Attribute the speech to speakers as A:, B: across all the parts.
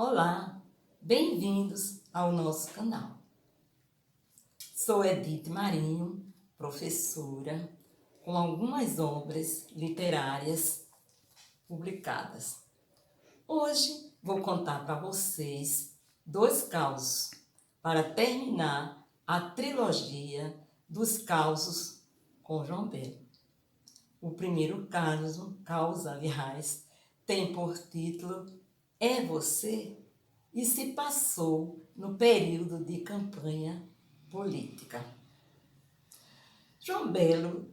A: Olá, bem-vindos ao nosso canal. Sou Edith Marinho, professora, com algumas obras literárias publicadas. Hoje vou contar para vocês 2 causos para terminar a trilogia dos causos com João Belo. O primeiro causo, aliás, tem por título É Você? E se passou no período de campanha política. João Belo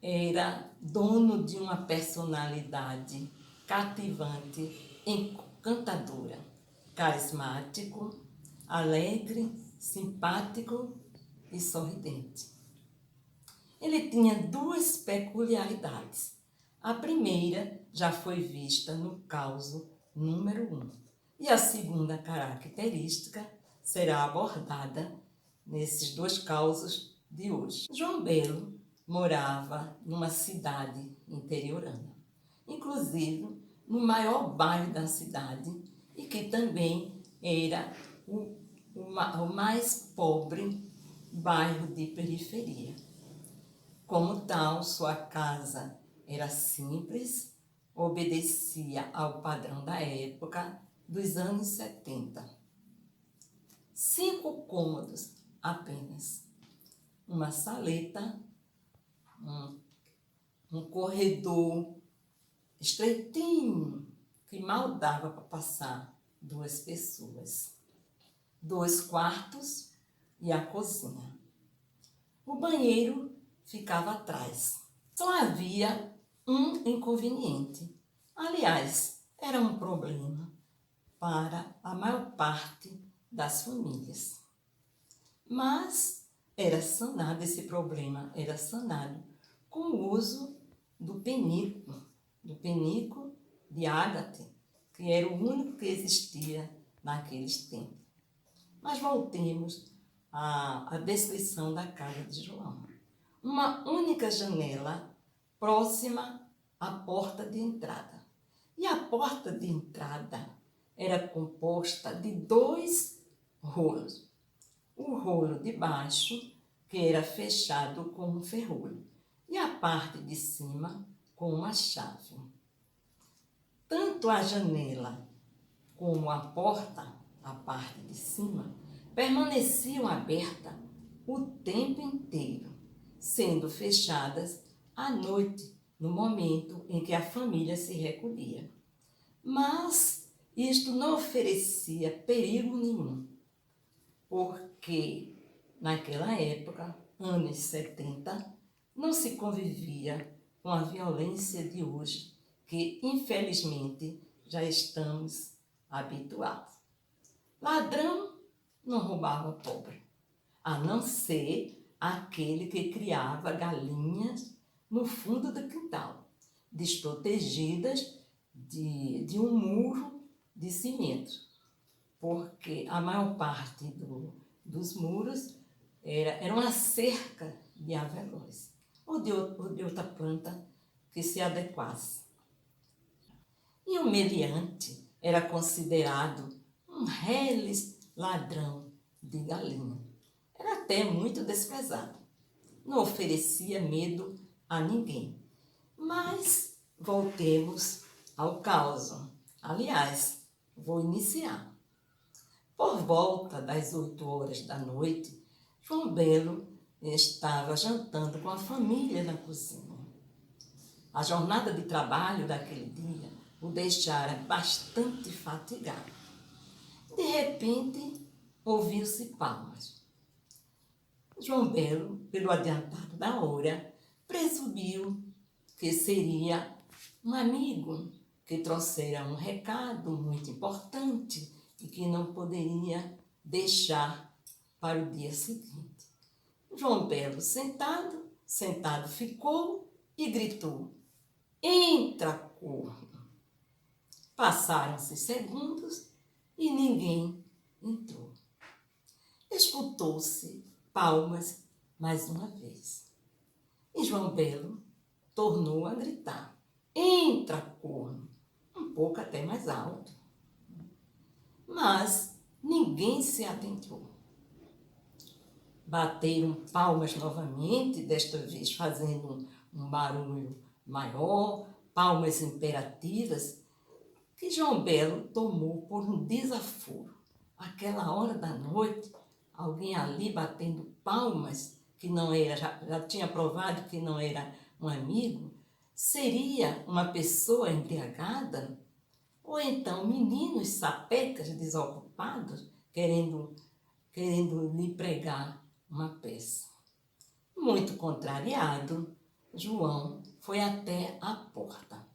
A: era dono de uma personalidade cativante, encantadora, carismático, alegre, simpático e sorridente. Ele tinha 2 peculiaridades. A primeira já foi vista no causo número 1. E a segunda característica será abordada nesses 2 causos de hoje. João Belo morava numa cidade interiorana, inclusive no maior bairro da cidade e que também era o mais pobre bairro de periferia. Como tal, sua casa era simples, obedecia ao padrão da época dos anos 70. 5 cômodos apenas. Uma saleta, um corredor estreitinho, que mal dava para passar 2 pessoas. 2 quartos e a cozinha. O banheiro ficava atrás. Só havia um inconveniente. Aliás, era um problema para a maior parte das famílias. Mas esse problema era sanado com o uso do penico de ágate, que era o único que existia naqueles tempos. Mas voltemos à descrição da casa de João. Uma única janela próxima à porta de entrada. E a porta de entrada era composta de 2 rolos. O rolo de baixo, que era fechado com um ferrolho, e a parte de cima com uma chave. Tanto a janela como a porta, a parte de cima, permaneciam abertas o tempo inteiro, sendo fechadas à noite, no momento em que a família se recolhia. Mas isto não oferecia perigo nenhum, porque naquela época, anos 70, não se convivia com a violência de hoje, que infelizmente já estamos habituados. Ladrão não roubava pobre, a não ser aquele que criava galinhas no fundo do quintal, desprotegidas de um muro de cimento, porque a maior parte dos muros era uma cerca de avelões ou de outra planta que se adequasse. E o meliante era considerado um reles ladrão de galinha. Era até muito desprezado. Não oferecia medo a ninguém. Mas voltemos ao caso. Aliás, vou iniciar. Por volta das 8 horas da noite, João Belo estava jantando com a família na cozinha. A jornada de trabalho daquele dia o deixara bastante fatigado. De repente, ouviu-se palmas. João Belo, pelo adiantado da hora, presumiu que seria um amigo que trouxera um recado muito importante e que não poderia deixar para o dia seguinte. João Belo, sentado ficou e gritou: "Entra, corno!" Passaram-se segundos e ninguém entrou. Escutou-se palmas mais uma vez. E João Belo tornou a gritar: "Entra, corno!" Um pouco até mais alto. mas ninguém se atentou. Bateram palmas novamente, desta vez fazendo um barulho maior, palmas imperativas, que João Belo tomou por um desaforo. Aquela hora da noite, alguém ali batendo palmas, que não era, já tinha provado que não era um amigo, seria uma pessoa embriagada? Ou então meninos sapecas desocupados querendo lhe pregar uma peça. Muito contrariado, João foi até a porta.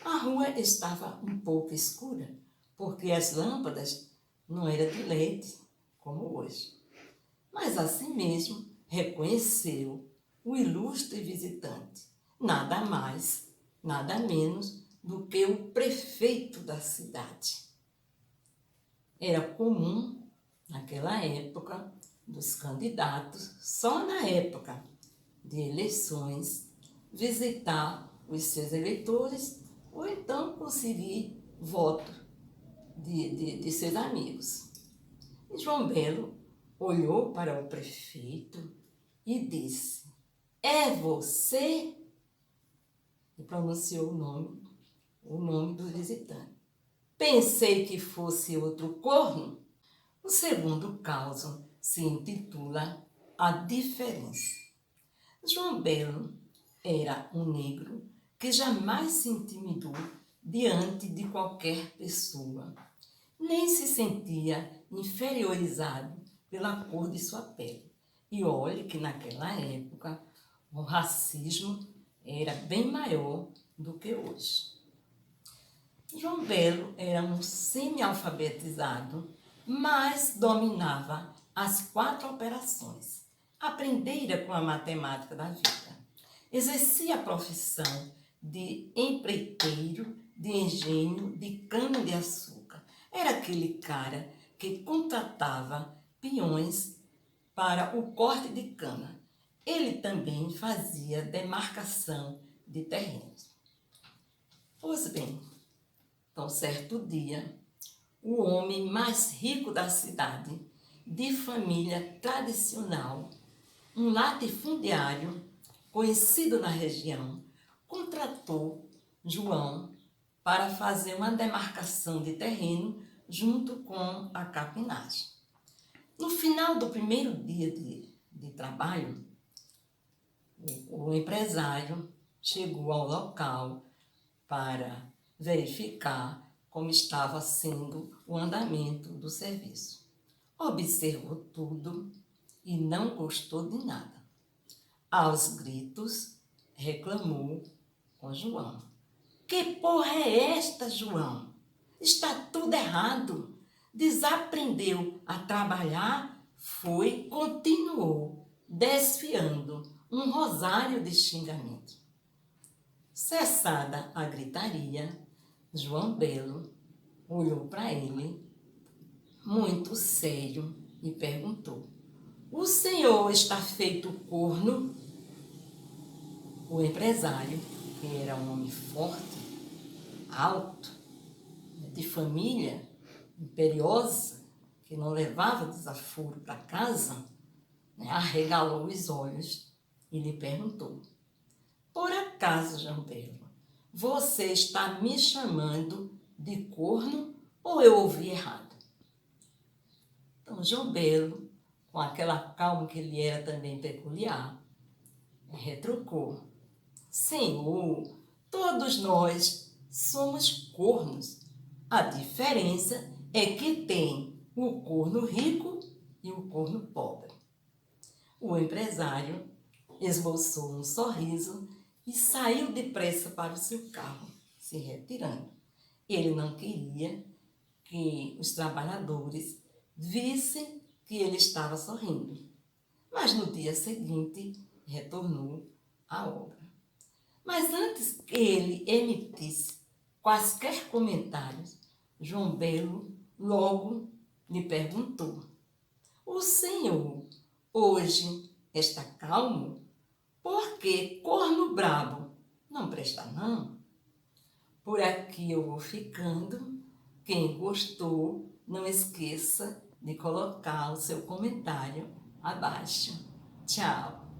A: A rua estava um pouco escura, porque as lâmpadas não eram de LED, como hoje. Mas assim mesmo reconheceu o ilustre visitante, nada mais, nada menos do que o prefeito da cidade. Era comum, naquela época, dos candidatos, só na época de eleições, visitar os seus eleitores ou então conseguir voto de seus amigos. E João Belo olhou para o prefeito e disse: "É você?" E pronunciou o nome do visitante. "Pensei que fosse outro corno." O segundo caso se intitula A Diferença. João Belo era um negro que jamais se intimidou diante de qualquer pessoa, nem se sentia inferiorizado pela cor de sua pele. E olhe que naquela época o racismo era bem maior do que hoje. João Belo era um semi-alfabetizado, mas dominava as 4 operações. Aprendera com a matemática da vida. Exercia a profissão de empreiteiro, de engenho, de cana-de-açúcar. Era aquele cara que contratava peões para o corte de cana. Ele também fazia demarcação de terrenos. Pois bem, então, certo dia, o homem mais rico da cidade, de família tradicional, um latifundiário conhecido na região, contratou João para fazer uma demarcação de terreno junto com a capinagem. No final do primeiro dia de trabalho, o empresário chegou ao local para verificar como estava sendo o andamento do serviço. Observou tudo e não gostou de nada. Aos gritos, reclamou com João. "Que porra é esta, João? Está tudo errado. Desaprendeu a trabalhar?" Continuou, desfiando um rosário de xingamento. Cessada a gritaria, João Belo olhou para ele, muito sério, e perguntou: "O senhor está feito corno?" O empresário, que era um homem forte, alto, de família imperiosa, que não levava desaforo para casa, arregalou os olhos e lhe perguntou: "Por acaso, João Belo, você está me chamando de corno ou eu ouvi errado?" Então, João Belo, com aquela calma que lhe era também peculiar, retrucou: "Senhor, todos nós somos cornos. A diferença é que tem o corno rico e o corno pobre." O empresário esboçou um sorriso e saiu depressa para o seu carro, se retirando. Ele não queria que os trabalhadores vissem que ele estava sorrindo. Mas no dia seguinte, retornou à obra. Mas antes que ele emitisse quaisquer comentários, João Belo logo lhe perguntou: "O senhor hoje está calmo? Porque corno brabo não presta não. Por aqui eu vou ficando, Quem gostou, não esqueça de colocar o seu comentário abaixo. Tchau!